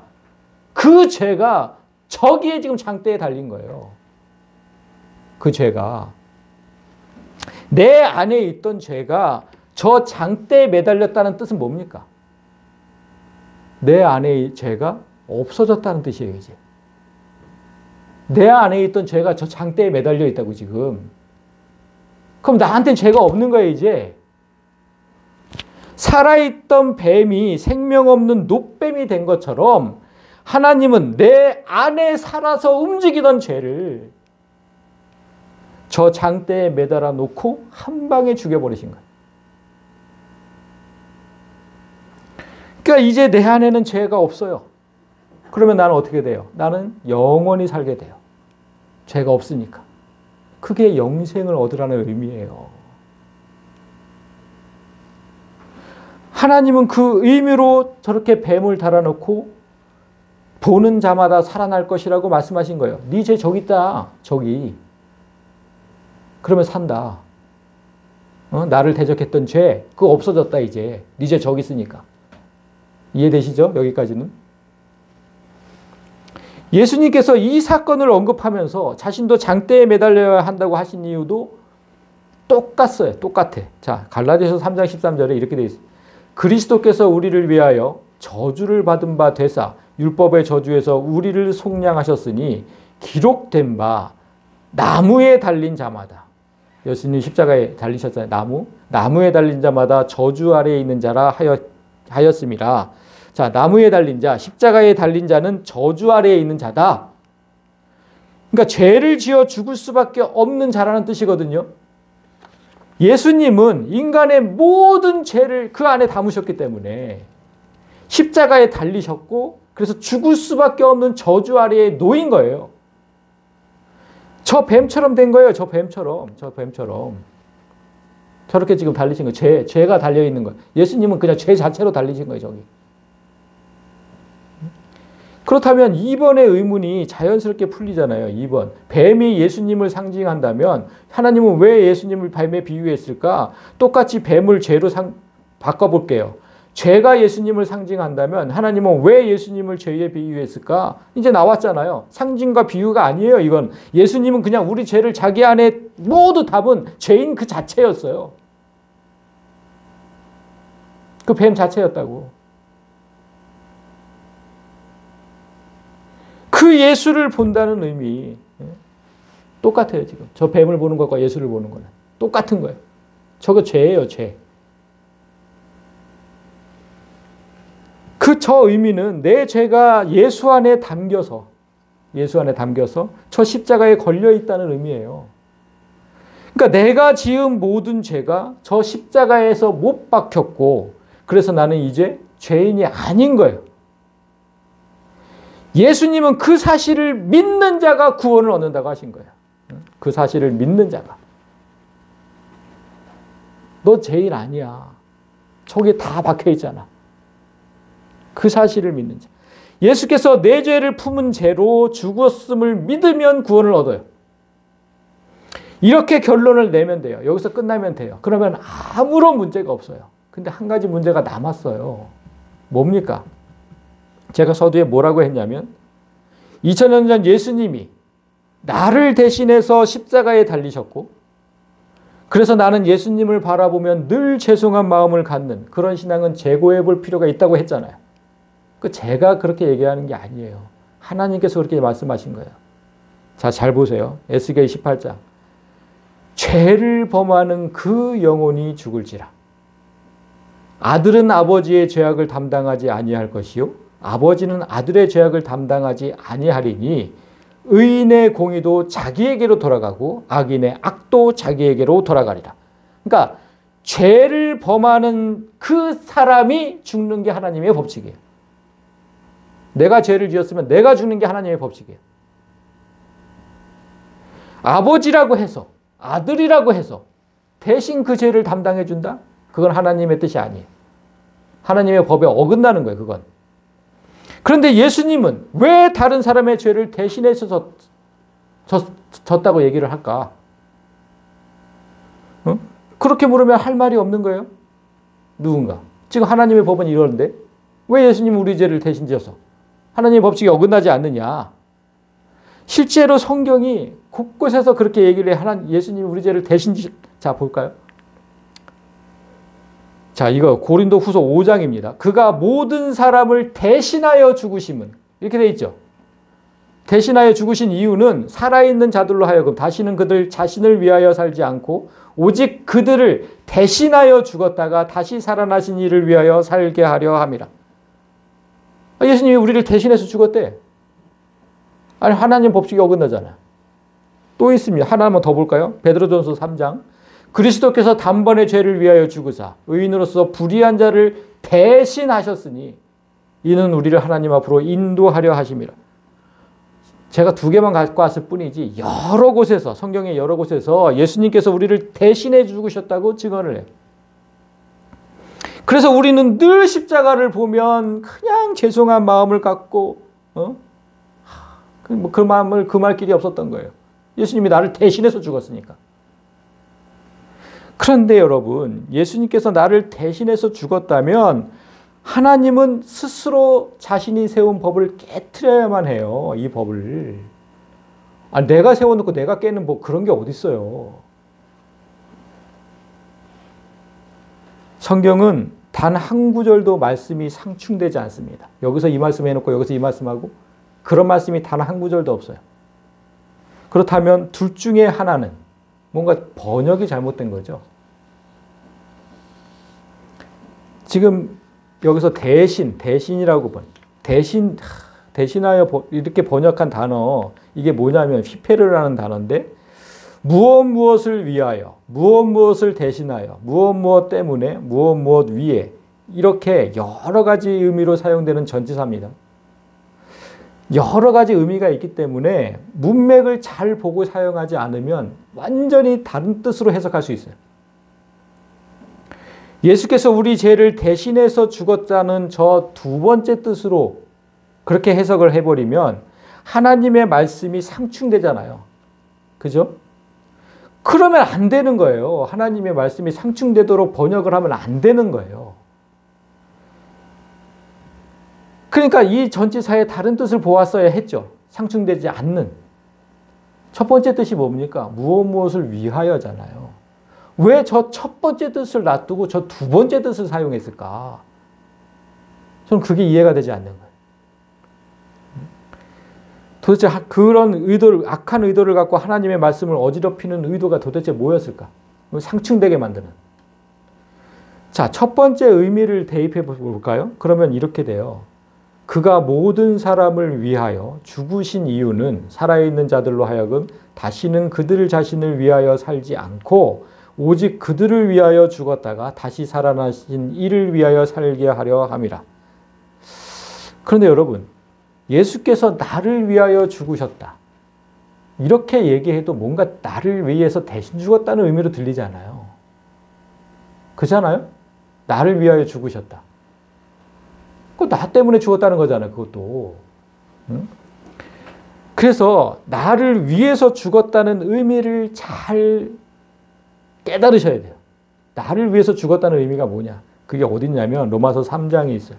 A: 그 죄가 저기에 지금 장대에 달린 거예요. 그 죄가. 내 안에 있던 죄가 저 장대에 매달렸다는 뜻은 뭡니까? 내 안에 죄가 없어졌다는 뜻이에요, 이제. 내 안에 있던 죄가 저 장대에 매달려 있다고 지금. 그럼 나한테는 죄가 없는 거예요, 이제. 살아있던 뱀이 생명 없는 놋뱀이 된 것처럼 하나님은 내 안에 살아서 움직이던 죄를 저 장대에 매달아 놓고 한 방에 죽여버리신 거예요. 그러니까 이제 내 안에는 죄가 없어요. 그러면 나는 어떻게 돼요? 나는 영원히 살게 돼요. 죄가 없으니까. 그게 영생을 얻으라는 의미예요. 하나님은 그 의미로 저렇게 뱀을 달아놓고 보는 자마다 살아날 것이라고 말씀하신 거예요. 네 죄 저기 있다. 저기. 그러면 산다. 나를 대적했던 죄 그거 없어졌다 이제. 네 죄 저기 있으니까. 이해되시죠? 여기까지는. 예수님께서 이 사건을 언급하면서 자신도 장대에 매달려야 한다고 하신 이유도 똑같아요. 똑같아. 자, 갈라디아서 3장 13절에 이렇게 되어 있어요. 그리스도께서 우리를 위하여 저주를 받은 바 되사 율법의 저주에서 우리를 속량하셨으니 기록된 바 나무에 달린 자마다. 예수님 십자가에 달리셨잖아요. 나무에 달린 자마다 저주 아래에 있는 자라 하였음이라. 자, 나무에 달린 자, 십자가에 달린 자는 저주 아래에 있는 자다. 그러니까 죄를 지어 죽을 수밖에 없는 자라는 뜻이거든요. 예수님은 인간의 모든 죄를 그 안에 담으셨기 때문에 십자가에 달리셨고 그래서 죽을 수밖에 없는 저주 아래에 놓인 거예요. 저 뱀처럼 된 거예요. 저 뱀처럼. 저렇게 지금 달리신 거예요. 죄가 달려있는 거예요. 예수님은 그냥 죄 자체로 달리신 거예요. 저기. 그렇다면 2번의 의문이 자연스럽게 풀리잖아요. 2번. 뱀이 예수님을 상징한다면 하나님은 왜 예수님을 뱀에 비유했을까? 똑같이 뱀을 죄로 바꿔볼게요. 죄가 예수님을 상징한다면 하나님은 왜 예수님을 죄에 비유했을까? 이제 나왔잖아요. 상징과 비유가 아니에요. 이건 예수님은 그냥 우리 죄를 자기 안에 모두 담은 죄인 그 자체였어요. 그 뱀 자체였다고. 그 예수를 본다는 의미 똑같아요. 지금 저 뱀을 보는 것과 예수를 보는 거는 똑같은 거예요. 저거 죄예요. 죄. 저 의미는 내 죄가 예수 안에 담겨서 저 십자가에 걸려 있다는 의미예요. 그러니까 내가 지은 모든 죄가 저 십자가에서 못 박혔고 그래서 나는 이제 죄인이 아닌 거예요. 예수님은 그 사실을 믿는 자가 구원을 얻는다고 하신 거예요. 그 사실을 믿는 자가. 너 죄인 아니야. 저기 다 박혀 있잖아. 그 사실을 믿는 자. 예수께서 내 죄를 품은 죄로 죽었음을 믿으면 구원을 얻어요. 이렇게 결론을 내면 돼요. 여기서 끝나면 돼요. 그러면 아무런 문제가 없어요. 근데 한 가지 문제가 남았어요. 뭡니까? 제가 서두에 뭐라고 했냐면 2000년 전 예수님이 나를 대신해서 십자가에 달리셨고 그래서 나는 예수님을 바라보면 늘 죄송한 마음을 갖는 그런 신앙은 재고해 볼 필요가 있다고 했잖아요. 제가 그렇게 얘기하는 게 아니에요. 하나님께서 그렇게 말씀하신 거예요. 자, 잘 보세요. 에스겔 18장. 죄를 범하는 그 영혼이 죽을지라. 아들은 아버지의 죄악을 담당하지 아니할 것이요 아버지는 아들의 죄악을 담당하지 아니하리니 의인의 공의도 자기에게로 돌아가고 악인의 악도 자기에게로 돌아가리라. 그러니까 죄를 범하는 그 사람이 죽는 게 하나님의 법칙이에요. 내가 죄를 지었으면 내가 죽는 게 하나님의 법칙이에요. 아버지라고 해서 아들이라고 해서 대신 그 죄를 담당해 준다? 그건 하나님의 뜻이 아니에요. 하나님의 법에 어긋나는 거예요. 그건. 그런데 예수님은 왜 다른 사람의 죄를 대신해서 졌다고 얘기를 할까? 그렇게 물으면 할 말이 없는 거예요. 누군가. 지금 하나님의 법은 이러는데 왜 예수님은 우리 죄를 대신 져서 하나님의 법칙이 어긋나지 않느냐. 실제로 성경이 곳곳에서 그렇게 얘기를 해. 예수님이 우리 죄를 대신 자 볼까요? 자, 이거 고린도 후서 5장입니다. 그가 모든 사람을 대신하여 죽으심은 이렇게 돼 있죠. 대신하여 죽으신 이유는 살아있는 자들로 하여금 다시는 그들 자신을 위하여 살지 않고 오직 그들을 대신하여 죽었다가 다시 살아나신 이를 위하여 살게 하려 함이라. 예수님이 우리를 대신해서 죽었대. 아니 하나님 법칙이 어긋나잖아. 또 있습니다. 하나만 더 볼까요? 베드로전서 3장. 그리스도께서 단번에 죄를 위하여 죽으사 의인으로서 불의한 자를 대신하셨으니 이는 우리를 하나님 앞으로 인도하려 하심이라. 제가 두 개만 갖고 왔을 뿐이지 여러 곳에서, 성경의 여러 곳에서 예수님께서 우리를 대신해 죽으셨다고 증언을 해요. 그래서 우리는 늘 십자가를 보면 그냥 죄송한 마음을 갖고 그 마음을 금할 길이 없었던 거예요. 예수님이 나를 대신해서 죽었으니까. 그런데 여러분, 예수님께서 나를 대신해서 죽었다면 하나님은 스스로 자신이 세운 법을 깨트려야만 해요. 이 법을. 내가 세워놓고 내가 깨는 법, 그런 게 어디 있어요. 성경은 단 한 구절도 말씀이 상충되지 않습니다. 여기서 이 말씀 해놓고 여기서 이 말씀하고 그런 말씀이 단 한 구절도 없어요. 그렇다면 둘 중에 하나는 뭔가 번역이 잘못된 거죠. 지금 여기서 대신이라고 대신하여 이렇게 번역한 단어, 이게 뭐냐면 히페르라는 단어인데 무엇을 위하여, 무엇을 대신하여, 무엇 때문에, 무엇 위에, 이렇게 여러 가지 의미로 사용되는 전치사입니다. 여러 가지 의미가 있기 때문에 문맥을 잘 보고 사용하지 않으면 완전히 다른 뜻으로 해석할 수 있어요. 예수께서 우리 죄를 대신해서 죽었다는 저 두 번째 뜻으로 그렇게 해석을 해버리면 하나님의 말씀이 상충되잖아요. 그죠? 그러면 안 되는 거예요. 하나님의 말씀이 상충되도록 번역을 하면 안 되는 거예요. 그러니까 이 전치사의 다른 뜻을 보았어야 했죠. 상충되지 않는. 첫 번째 뜻이 뭡니까? 무엇을 위하여잖아요. 왜 저 첫 번째 뜻을 놔두고 저 두 번째 뜻을 사용했을까? 저는 그게 이해가 되지 않는 거예요. 도대체 그런 의도를, 악한 의도를 갖고 하나님의 말씀을 어지럽히는 의도가 도대체 뭐였을까? 상충되게 만드는. 자, 첫 번째 의미를 대입해 볼까요? 그러면 이렇게 돼요. 그가 모든 사람을 위하여 죽으신 이유는 살아있는 자들로 하여금 다시는 그들 자신을 위하여 살지 않고 오직 그들을 위하여 죽었다가 다시 살아나신 이를 위하여 살게 하려 함이라. 그런데 여러분, 예수께서 나를 위하여 죽으셨다. 이렇게 얘기해도 뭔가 나를 위해서 대신 죽었다는 의미로 들리지 않아요. 그렇잖아요? 나를 위하여 죽으셨다. 그거 나 때문에 죽었다는 거잖아요. 그것도. 응? 그래서 나를 위해서 죽었다는 의미를 잘 깨달으셔야 돼요. 나를 위해서 죽었다는 의미가 뭐냐? 그게 어딨냐면 로마서 3장에 있어요.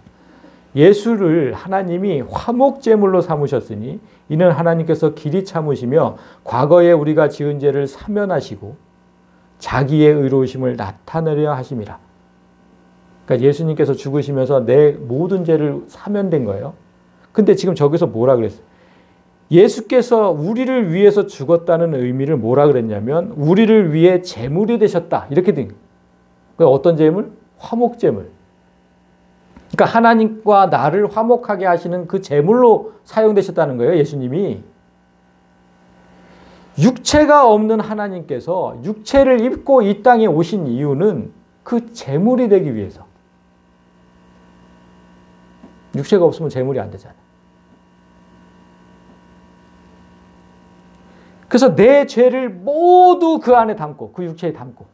A: 예수를 하나님이 화목제물로 삼으셨으니 이는 하나님께서 길이 참으시며 과거에 우리가 지은 죄를 사면하시고 자기의 의로우심을 나타내려 하심이라. 그러니까 예수님께서 죽으시면서 내 모든 죄를 사면된 거예요. 근데 지금 저기서 뭐라 그랬어요? 예수께서 우리를 위해서 죽었다는 의미를 뭐라 그랬냐면 우리를 위해 제물이 되셨다. 이렇게 된 거예요. 그러니까 어떤 제물? 화목제물. 그러니까 하나님과 나를 화목하게 하시는 그 제물로 사용되셨다는 거예요. 예수님이. 육체가 없는 하나님께서 육체를 입고 이 땅에 오신 이유는 그 제물이 되기 위해서. 육체가 없으면 제물이 안 되잖아요. 그래서 내 죄를 모두 그 안에 담고 그 육체에 담고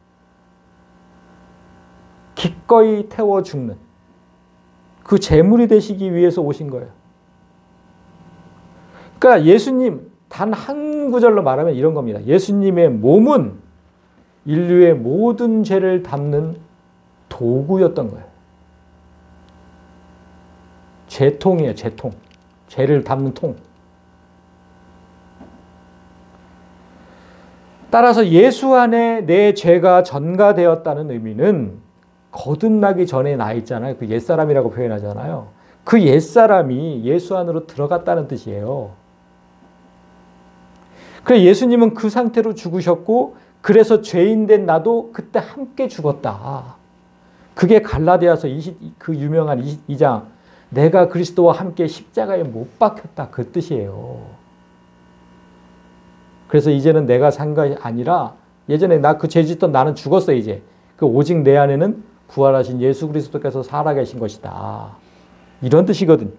A: 기꺼이 태워 죽는 그 제물이 되시기 위해서 오신 거예요. 그러니까 예수님 단 한 구절로 말하면 이런 겁니다. 예수님의 몸은 인류의 모든 죄를 담는 도구였던 거예요. 죄통이에요. 죄통. 죄를 담는 통. 따라서 예수 안에 내 죄가 전가되었다는 의미는 거듭나기 전에 나 있잖아요. 그 옛사람이라고 표현하잖아요. 그 옛사람이 예수 안으로 들어갔다는 뜻이에요. 그래서 예수님은 그 상태로 죽으셨고 그래서 죄인된 나도 그때 함께 죽었다. 그게 갈라디아서 그 유명한 2장 내가 그리스도와 함께 십자가에 못 박혔다 그 뜻이에요. 그래서 이제는 내가 산 것이 아니라 예전에 나 그 죄 짓던 나는 죽었어 이제. 그 오직 내 안에는 부활하신 예수 그리스도께서 살아계신 것이다. 이런 뜻이거든.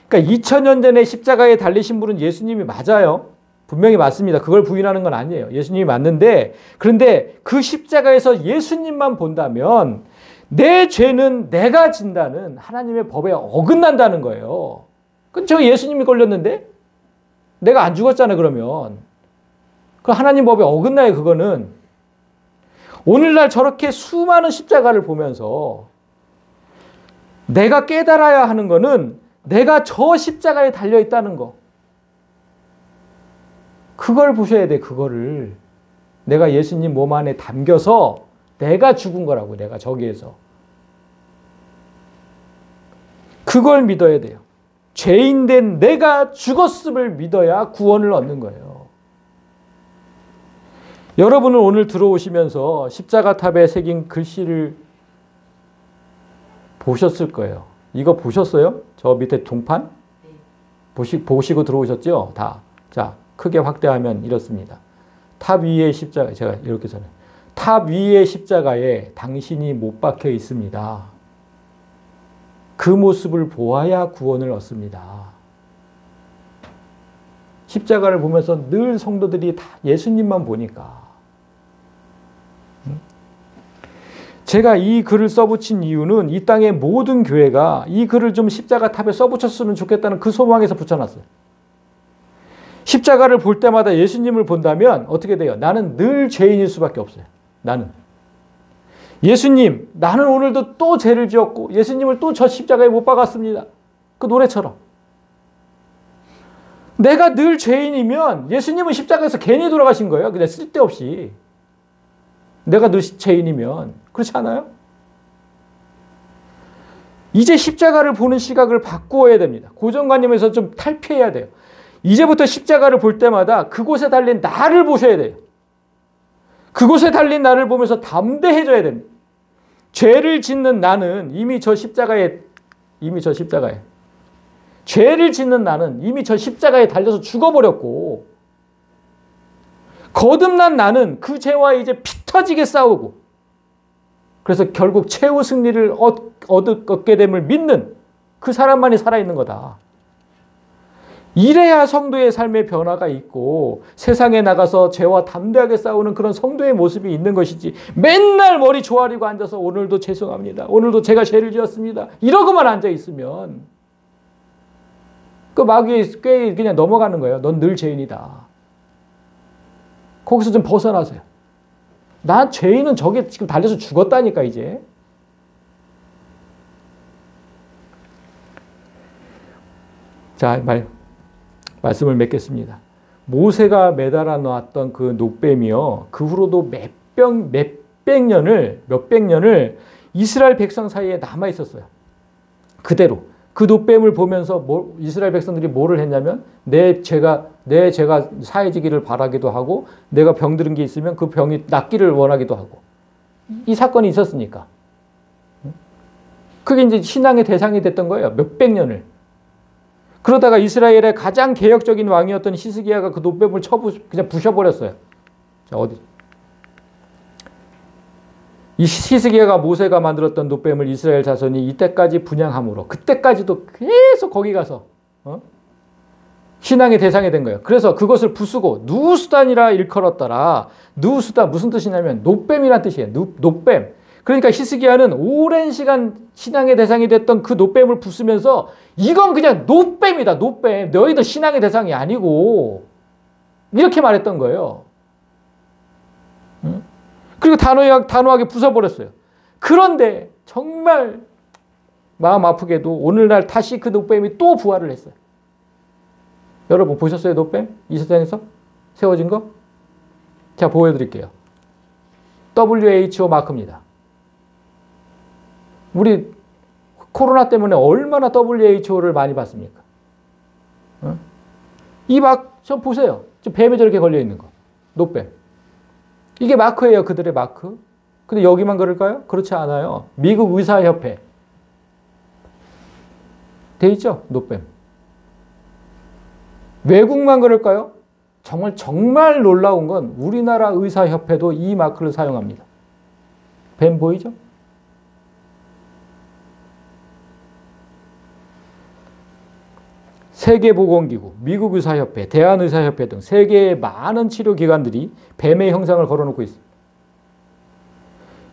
A: 그러니까 2000년 전에 십자가에 달리신 분은 예수님이 맞아요. 분명히 맞습니다. 그걸 부인하는 건 아니에요. 예수님이 맞는데 그런데 그 십자가에서 예수님만 본다면 내 죄는 내가 진다는 하나님의 법에 어긋난다는 거예요. 그럼 저 예수님이 걸렸는데 내가 안 죽었잖아 그러면. 그 하나님 법에 어긋나요 그거는. 오늘날 저렇게 수많은 십자가를 보면서 내가 깨달아야 하는 거는 내가 저 십자가에 달려있다는 거. 그걸 보셔야 돼 그거를. 내가 예수님 몸 안에 담겨서 내가 죽은 거라고 내가 저기에서. 그걸 믿어야 돼요. 죄인된 내가 죽었음을 믿어야 구원을 얻는 거예요. 여러분은 오늘 들어오시면서 십자가탑에 새긴 글씨를 보셨을 거예요. 이거 보셨어요? 저 밑에 동판? 보시고 들어오셨죠? 다. 자, 크게 확대하면 이렇습니다. 탑 위에 십자가, 제가 이렇게 전해. 탑 위에 십자가에 당신이 못 박혀 있습니다. 그 모습을 보아야 구원을 얻습니다. 십자가를 보면서 늘 성도들이 다 예수님만 보니까. 제가 이 글을 써붙인 이유는 이 땅의 모든 교회가 이 글을 좀 십자가 탑에 써붙였으면 좋겠다는 그 소망에서 붙여놨어요. 십자가를 볼 때마다 예수님을 본다면 어떻게 돼요? 나는 늘 죄인일 수밖에 없어요. 나는. 예수님, 나는 오늘도 또 죄를 지었고 예수님을 또 저 십자가에 못 박았습니다. 그 노래처럼. 내가 늘 죄인이면 예수님은 십자가에서 괜히 돌아가신 거예요. 그냥 쓸데없이. 내가 늘 죄인이면. 그렇지 않아요? 이제 십자가를 보는 시각을 바꾸어야 됩니다. 고정관념에서 좀 탈피해야 돼요. 이제부터 십자가를 볼 때마다 그곳에 달린 나를 보셔야 돼요. 그곳에 달린 나를 보면서 담대해져야 됩니다. 죄를 짓는 나는 이미 저 십자가에 죄를 짓는 나는 이미 저 십자가에 달려서 죽어버렸고 거듭난 나는 그 죄와 이제 피 터지게 싸우고 그래서 결국 최후 승리를 얻게 됨을 믿는 그 사람만이 살아있는 거다. 이래야 성도의 삶의 변화가 있고 세상에 나가서 죄와 담대하게 싸우는 그런 성도의 모습이 있는 것이지 맨날 머리 조아리고 앉아서 오늘도 죄송합니다. 오늘도 제가 죄를 지었습니다. 이러고만 앉아있으면 그 마귀의 꾀에 그냥 넘어가는 거예요. 넌 늘 죄인이다. 거기서 좀 벗어나세요. 난 죄인은 저게 지금 달려서 죽었다니까 이제. 자, 말씀을 맺겠습니다. 모세가 매달아 놓았던 그 노뱀이요. 그 후로도 몇백 년을 이스라엘 백성 사이에 남아 있었어요. 그대로. 그 노뱀을 보면서 이스라엘 백성들이 뭐를 했냐면 내 죄가 사해지기를 바라기도 하고 내가 병들은 게 있으면 그 병이 낫기를 원하기도 하고 이 사건이 있었으니까. 그게 이제 신앙의 대상이 됐던 거예요. 몇백 년을. 그러다가 이스라엘의 가장 개혁적인 왕이었던 히스기야가 그 노뱀을 그냥 부셔버렸어요. 자, 어디? 이 히스기야가 모세가 만들었던 노뱀을 이스라엘 자손이 이때까지 분향함으로 그때까지도 계속 거기 가서 신앙의 대상이 된 거예요. 그래서 그것을 부수고 누수단이라 일컬었더라. 누수단 무슨 뜻이냐면 노뱀이란 뜻이에요. 노뱀. 그러니까 히스기야는 오랜 시간 신앙의 대상이 됐던 그 노뱀을 부수면서 이건 그냥 노뱀이다. 노뱀. 너희들 신앙의 대상이 아니고 이렇게 말했던 거예요. 그리고 단호하게 부숴버렸어요. 그런데 정말 마음 아프게도 오늘날 다시 그 노뱀이 또 부활을 했어요. 여러분 보셨어요? 노뱀? 이 세상에서 세워진 거? 제가 보여드릴게요. WHO 마크입니다. 우리 코로나 때문에 얼마나 WHO를 많이 받습니까? 이 좀 보세요. 뱀에 저렇게 걸려있는 거. 노뱀. 이게 마크예요. 그들의 마크. 근데 여기만 그럴까요? 그렇지 않아요. 미국 의사협회. 돼 있죠? 노뱀. 외국만 그럴까요? 정말 놀라운 건 우리나라 의사협회도 이 마크를 사용합니다. 뱀 보이죠? 세계보건기구, 미국의사협회, 대한의사협회 등 세계의 많은 치료기관들이 뱀의 형상을 걸어놓고 있습니다.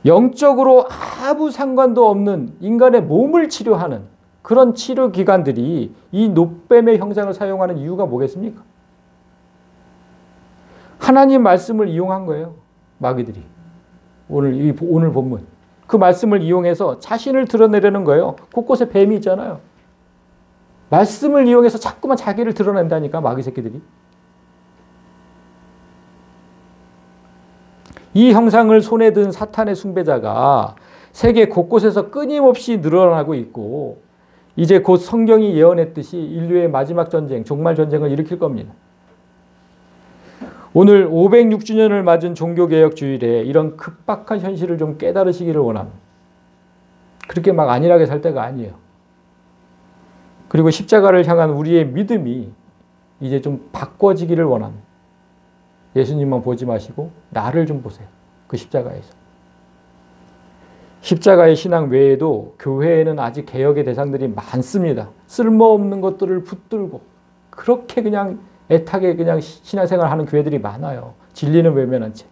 A: 영적으로 아무 상관도 없는 인간의 몸을 치료하는 그런 치료기관들이 이 노뱀의 형상을 사용하는 이유가 뭐겠습니까? 하나님 말씀을 이용한 거예요. 마귀들이. 오늘 본문. 그 말씀을 이용해서 자신을 드러내려는 거예요. 곳곳에 뱀이 있잖아요. 말씀을 이용해서 자꾸만 자기를 드러낸다니까, 마귀 새끼들이. 이 형상을 손에 든 사탄의 숭배자가 세계 곳곳에서 끊임없이 늘어나고 있고, 이제 곧 성경이 예언했듯이 인류의 마지막 전쟁, 종말 전쟁을 일으킬 겁니다. 오늘 506주년을 맞은 종교개혁 주일에 이런 급박한 현실을 좀 깨달으시기를 원합니다. 그렇게 막 안일하게 살 때가 아니에요. 그리고 십자가를 향한 우리의 믿음이 이제 좀 바꿔지기를 원합니다. 예수님만 보지 마시고 나를 좀 보세요. 그 십자가에서. 십자가의 신앙 외에도 교회에는 아직 개혁의 대상들이 많습니다. 쓸모없는 것들을 붙들고 그렇게 그냥 애타게 그냥 신앙생활 하는 교회들이 많아요. 진리는 외면한 채.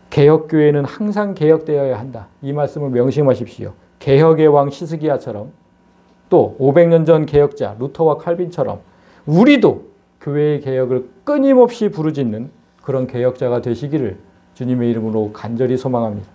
A: 개혁교회는 항상 개혁되어야 한다. 이 말씀을 명심하십시오. 개혁의 왕 시스기야처럼, 또 500년 전 개혁자 루터와 칼빈처럼 우리도 교회의 개혁을 끊임없이 부르짖는 그런 개혁자가 되시기를 주님의 이름으로 간절히 소망합니다.